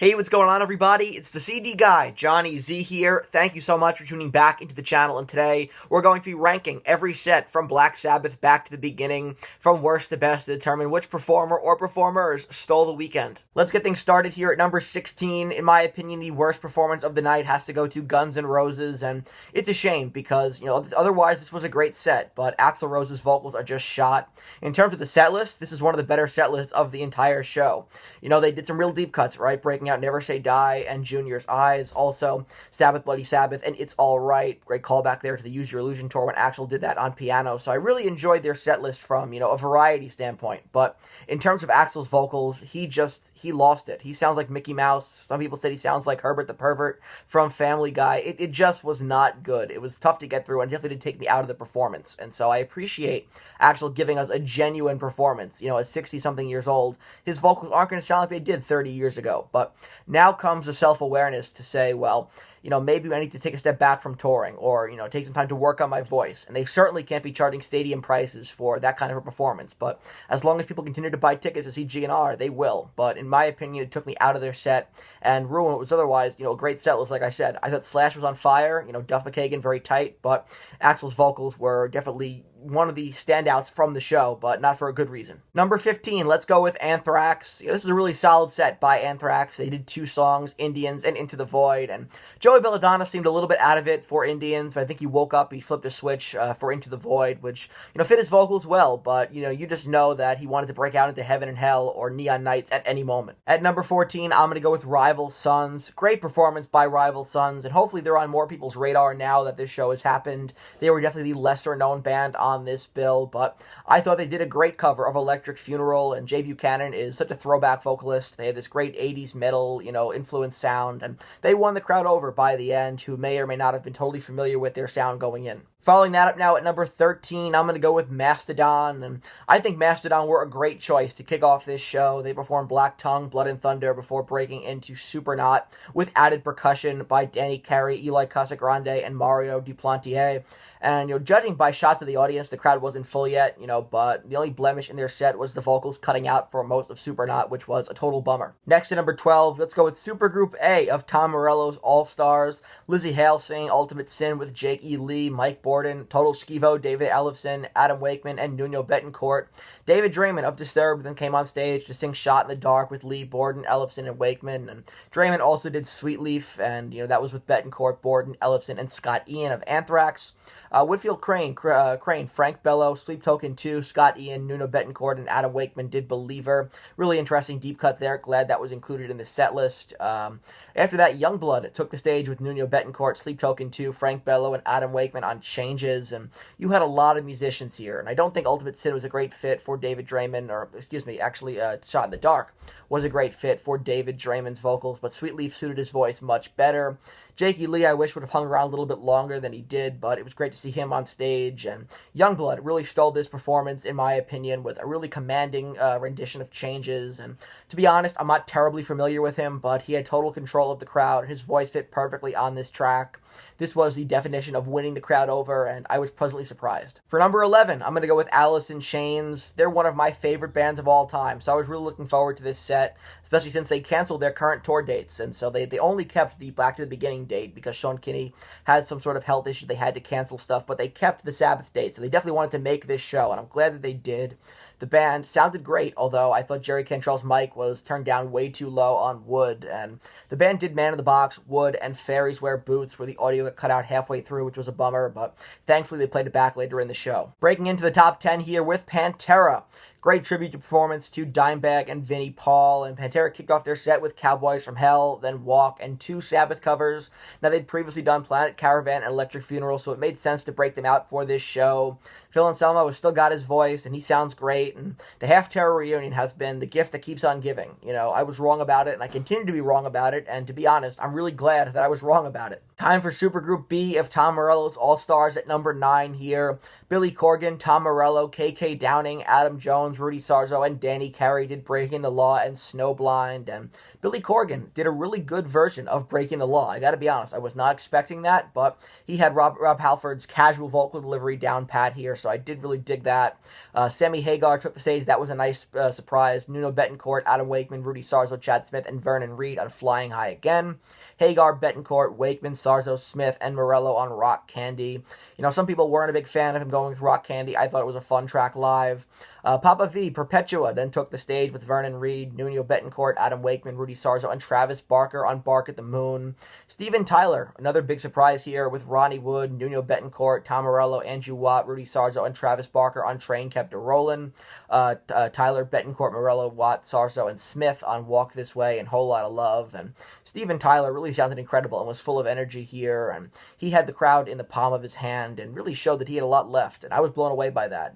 Hey, what's going on, everybody? It's the CD guy, Johnny Z here. Thank you so much for tuning back into the channel, and today we're going to be ranking every set from Black Sabbath back to the beginning, from worst to best, to determine which performer or performers stole the weekend. Let's get things started here at number 16. In my opinion, the worst performance of the night has to go to Guns N' Roses, and it's a shame because, otherwise this was a great set, but Axl Rose's vocals are just shot. In terms of the set list, this is one of the better set lists of the entire show. They did some real deep cuts, right? Breaking out Never Say Die and Junior's Eyes, also Sabbath Bloody Sabbath and It's Alright. Great callback there to the Use Your Illusion tour when Axl did that on piano. So I really enjoyed their set list from, a variety standpoint. But in terms of Axl's vocals, he lost it. He sounds like Mickey Mouse. Some people said he sounds like Herbert the Pervert from Family Guy. It just was not good. It was tough to get through and definitely did take me out of the performance. And so I appreciate Axl giving us a genuine performance. At 60-something years old, his vocals aren't going to sound like they did 30 years ago. But now comes the self-awareness to say, well, maybe I need to take a step back from touring or, take some time to work on my voice. And they certainly can't be charging stadium prices for that kind of a performance. But as long as people continue to buy tickets to see GNR, they will. But in my opinion, it took me out of their set and ruined what was otherwise, a great set list, like I said. I thought Slash was on fire, Duff McKagan very tight, but Axl's vocals were definitely one of the standouts from the show, but not for a good reason. Number 15, let's go with Anthrax. This is a really solid set by Anthrax. They did two songs, Indians and Into the Void, and Joey Belladonna seemed a little bit out of it for Indians, but I think he woke up, he flipped a switch for Into the Void, which, fit his vocals well, but, you just know that he wanted to break out into Heaven and Hell or Neon Nights at any moment. At number 14, I'm going to go with Rival Sons. Great performance by Rival Sons, and hopefully they're on more people's radar now that this show has happened. They were definitely the lesser-known band on this bill, but I thought they did a great cover of Electric Funeral, and Jay Buchanan is such a throwback vocalist. They had this great 80s metal, influence sound, and they won the crowd over by the end, who may or may not have been totally familiar with their sound going in. Following that up now at number 13, I'm going to go with Mastodon, and I think Mastodon were a great choice to kick off this show. They performed Black Tongue, Blood and Thunder before breaking into Supernaut with added percussion by Danny Carey, Eli Casagrande, and Mario Duplantier. And, judging by shots of the audience, the crowd wasn't full yet, but the only blemish in their set was the vocals cutting out for most of Supernaut, which was a total bummer. Next at number 12, let's go with Supergroup A of Tom Morello's All-Stars, Lizzie Hale singing Ultimate Sin with Jake E. Lee, Mike Borden, Total Schiavo, David Ellefson, Adam Wakeman, and Nuno Betancourt. David Draymond of Disturbed then came on stage to sing Shot in the Dark with Lee, Borden, Ellefson, and Wakeman. And Draymond also did Sweet Leaf, and that was with Betancourt, Borden, Ellefson, and Scott Ian of Anthrax. Whitfield Crane, Frank Bello, Sleep Token 2, Scott Ian, Nuno Betancourt, and Adam Wakeman did Believer. Really interesting deep cut there. Glad that was included in the set list. After that, Youngblood took the stage with Nuno Betancourt, Sleep Token 2, Frank Bello, and Adam Wakeman on Changes. And you had a lot of musicians here. And I don't think Ultimate Sin was a great fit for David Draymond, Shot in the Dark was a great fit for David Draymond's vocals, but Sweet Leaf suited his voice much better. Jakey Lee, I wish, would have hung around a little bit longer than he did, but it was great to see him on stage. And Youngblood really stole this performance, in my opinion, with a really commanding rendition of Changes. And to be honest, I'm not terribly familiar with him, but he had total control of the crowd, and his voice fit perfectly on this track. This was the definition of winning the crowd over, and I was pleasantly surprised. For number 11, I'm going to go with Alice in Chains. They're one of my favorite bands of all time, so I was really looking forward to this set, especially since they canceled their current tour dates, and so they only kept the Back to the Beginning date because Sean Kinney had some sort of health issue. They had to cancel stuff, but they kept the Sabbath date, so they definitely wanted to make this show, and I'm glad that they did. The band sounded great, although I thought Jerry Cantrell's mic was turned down way too low on Wood, and the band did Man in the Box, Wood, and Fairies Wear Boots, where the audio got cut out halfway through, which was a bummer, but thankfully they played it back later in the show. Breaking into the top 10 here with Pantera. Great tribute to performance to Dimebag and Vinnie Paul, and Pantera kicked off their set with Cowboys from Hell, then Walk, and two Sabbath covers. Now, they'd previously done Planet Caravan and Electric Funeral, so it made sense to break them out for this show. Phil Anselmo has still got his voice, and he sounds great, and the Half Terror reunion has been the gift that keeps on giving. I was wrong about it, and I continue to be wrong about it, and to be honest, I'm really glad that I was wrong about it. Time for Supergroup B of Tom Morello's All-Stars at number 9 here. Billy Corgan, Tom Morello, KK Downing, Adam Jones, Rudy Sarzo, and Danny Carey did Breaking the Law and Snowblind, and Billy Corgan did a really good version of Breaking the Law. I gotta be honest, I was not expecting that, but he had Rob Halford's casual vocal delivery down pat here, so I did really dig that. Sammy Hagar Tyler took the stage. That was a nice surprise. Nuno Betancourt, Adam Wakeman, Rudy Sarzo, Chad Smith, and Vernon Reed on Flying High again. Hagar, Betancourt, Wakeman, Sarzo, Smith, and Morello on Rock Candy. Some people weren't a big fan of him going with Rock Candy. I thought it was a fun track live. Papa V, Perpetua, then took the stage with Vernon Reed, Nuno Betancourt, Adam Wakeman, Rudy Sarzo, and Travis Barker on Bark at the Moon. Steven Tyler, another big surprise here with Ronnie Wood, Nuno Betancourt, Tom Morello, Andrew Watt, Rudy Sarzo, and Travis Barker on Train Kept a Rollin'. Tyler, Betancourt, Morello, Watt, Sarzo, and Smith on Walk This Way and Whole Lotta Love. And Steven Tyler really sounded incredible and was full of energy here. And he had the crowd in the palm of his hand and really showed that he had a lot left. And I was blown away by that.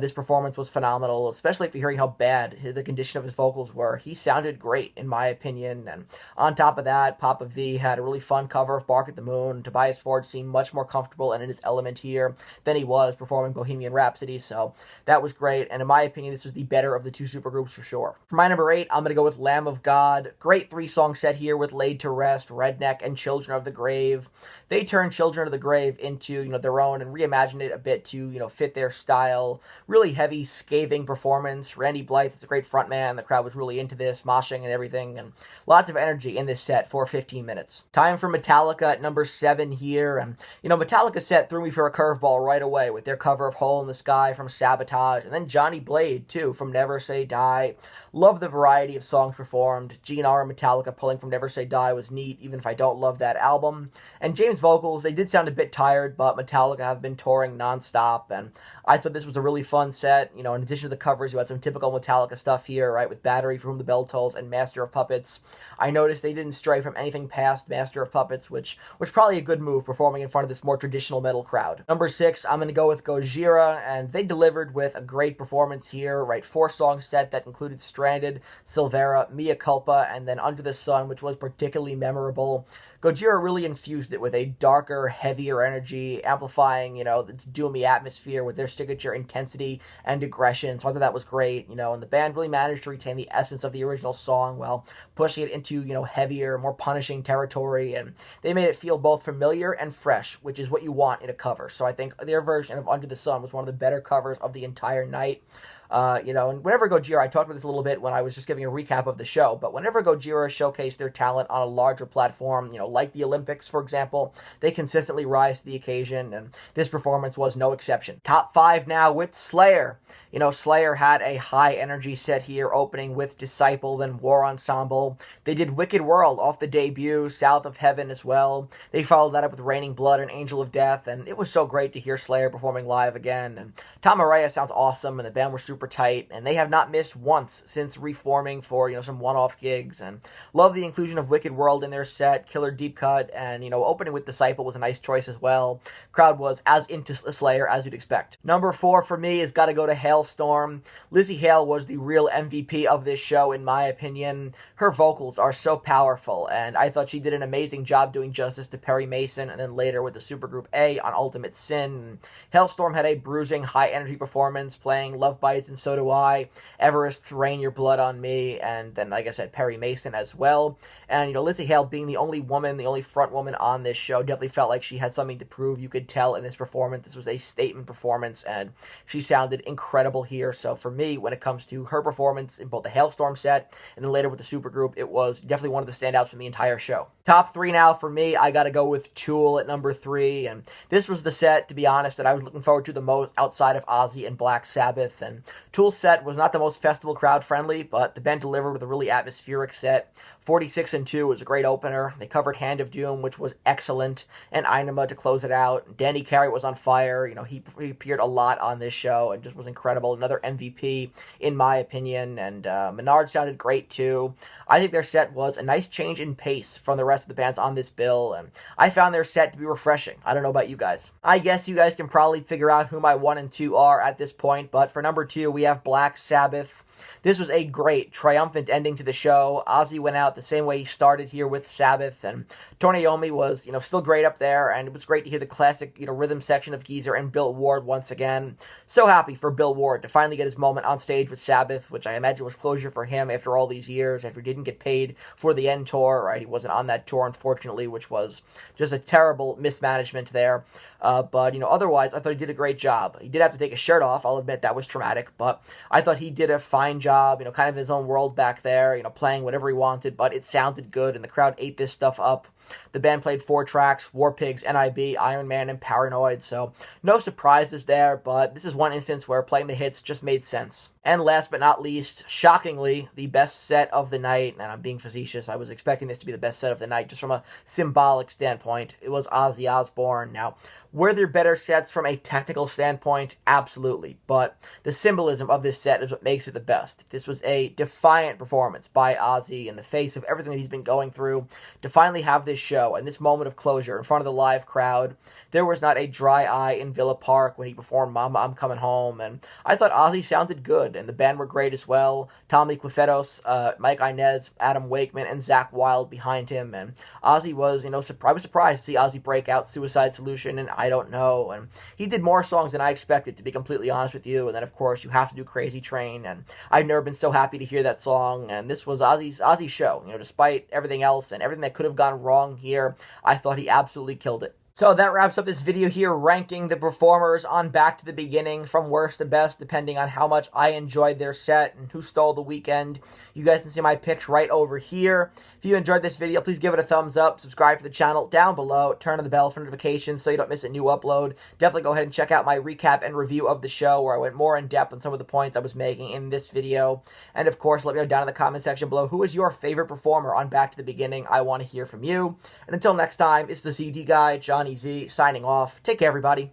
This performance was phenomenal, especially after hearing how bad the condition of his vocals were. He sounded great, in my opinion. And on top of that, Papa V had a really fun cover of Bark at the Moon. Tobias Ford seemed much more comfortable and in his element here than he was performing Bohemian Rhapsody. So that was great. And in my opinion, this was the better of the two supergroups for sure. For my number 8, I'm going to go with Lamb of God. Great 3-song set here with Laid to Rest, Redneck, and Children of the Grave. They turned Children of the Grave into, their own and reimagined it a bit to, fit their style. Really heavy, scathing performance. Randy Blythe is a great frontman. The crowd was really into this, moshing and everything, and lots of energy in this set for 15 minutes. Time for Metallica at number 7 here, and, Metallica's set threw me for a curveball right away with their cover of Hole in the Sky from Sabotage, and then Johnny Blade, too, from Never Say Die. Love the variety of songs performed. GNR and Metallica pulling from Never Say Die was neat, even if I don't love that album. And James' vocals, they did sound a bit tired, but Metallica have been touring nonstop, and I thought this was a really fun set. In addition to the covers, you had some typical Metallica stuff here, right, with Battery, For Whom the Bell Tolls, and Master of Puppets. I noticed they didn't stray from anything past Master of Puppets, which was probably a good move, performing in front of this more traditional metal crowd. Number 6, I'm going to go with Gojira, and they delivered with a great performance here, right, 4-song set that included Stranded, Silvera, Mea Culpa, and then Under the Sun, which was particularly memorable. Gojira really infused it with a darker, heavier energy, amplifying, its doomy atmosphere with their signature intensity and aggression. So I thought that was great, and the band really managed to retain the essence of the original song while pushing it into, heavier, more punishing territory, and they made it feel both familiar and fresh, which is what you want in a cover. So I think their version of Under the Sun was one of the better covers of the entire night. And whenever Gojira, I talked about this a little bit when I was just giving a recap of the show, but whenever Gojira showcased their talent on a larger platform, like the Olympics, for example, they consistently rise to the occasion, and this performance was no exception. Top 5 now with Slayer. Slayer had a high-energy set here, opening with Disciple, then War Ensemble. They did Wicked World off the debut, South of Heaven as well. They followed that up with Raining Blood and Angel of Death, and it was so great to hear Slayer performing live again. And Tom Araya sounds awesome, and the band were super tight, and they have not missed once since reforming for, some one-off gigs. And love the inclusion of Wicked World in their set, Killer Deep Cut, and, opening with Disciple was a nice choice as well. Crowd was as into Slayer as you'd expect. Number 4 for me has got to go to Halestorm. Lizzie Hale was the real MVP of this show, in my opinion. Her vocals are so powerful, and I thought she did an amazing job doing justice to Perry Mason, and then later with the Supergroup A on Ultimate Sin. Halestorm had a bruising, high-energy performance, playing Love Bites and So Do I, Everest's Rain Your Blood on Me, and then, like I said, Perry Mason as well. And, Lizzie Hale being the only woman, the only front woman on this show, definitely felt like she had something to prove. You could tell in this performance. This was a statement performance, and she sounded incredible here. So for me, when it comes to her performance in both the Halestorm set and then later with the Supergroup, it was definitely one of the standouts from the entire show. Top 3 now for me, I gotta go with Tool at number 3, and this was the set, to be honest, that I was looking forward to the most outside of Ozzy and Black Sabbath. And Tool's set was not the most festival crowd friendly, but the band delivered with a really atmospheric set. 46 and 2 was a great opener. They covered Hand of Doom, which was excellent, and Einema to close it out. Danny Carey was on fire. He appeared a lot on this show and just was incredible. Another MVP, in my opinion, and Menard sounded great too. I think their set was a nice change in pace from the rest of the bands on this bill, and I found their set to be refreshing. I don't know about you guys. I guess you guys can probably figure out who my 1 and 2 are at this point, but for number 2, we have Black Sabbath. This was a great, triumphant ending to the show. Ozzy went out the same way he started here with Sabbath, and Tony Iommi was, still great up there, and it was great to hear the classic, rhythm section of Geezer and Bill Ward once again. So happy for Bill Ward to finally get his moment on stage with Sabbath, which I imagine was closure for him after all these years, after he didn't get paid for the End tour, right? He wasn't on that tour, unfortunately, which was just a terrible mismanagement there. But, otherwise, I thought he did a great job. He did have to take his shirt off. I'll admit that was traumatic, but I thought he did a fine job, kind of in his own world back there, playing whatever he wanted, but it sounded good, and the crowd ate this stuff up. The band played 4 tracks: War Pigs, NIB, Iron Man, and Paranoid, so no surprises there, but this is one instance where playing the hits just made sense. And last but not least, shockingly, the best set of the night, and I'm being facetious, I was expecting this to be the best set of the night just from a symbolic standpoint, it was Ozzy Osbourne. Now, were there better sets from a technical standpoint? Absolutely, but the symbolism of this set is what makes it the best. This was a defiant performance by Ozzy in the face of everything that he's been going through to finally have this show and this moment of closure in front of the live crowd. There was not a dry eye in Villa Park when he performed Mama, I'm Coming Home, and I thought Ozzy sounded good, and the band were great as well. Tommy Clufetos, Mike Inez, Adam Wakeman, and Zach Wilde behind him, and Ozzy was, I was surprised to see Ozzy break out Suicide Solution and I Don't Know, and he did more songs than I expected, to be completely honest with you, and then of course you have to do Crazy Train, and I've never been so happy to hear that song, and this was Ozzy's show, despite everything else and everything that could have gone wrong here, I thought he absolutely killed it. So that wraps up this video here, ranking the performers on Back to the Beginning from worst to best, depending on how much I enjoyed their set and who stole the weekend. You guys can see my picks right over here. If you enjoyed this video, please give it a thumbs up, subscribe to the channel down below, turn on the bell for notifications so you don't miss a new upload. Definitely go ahead and check out my recap and review of the show, where I went more in depth on some of the points I was making in this video. And of course, let me know down in the comment section below, who is your favorite performer on Back to the Beginning? I want to hear from you. And until next time, it's the CD guy, Johnny Z, signing off. Take care, everybody.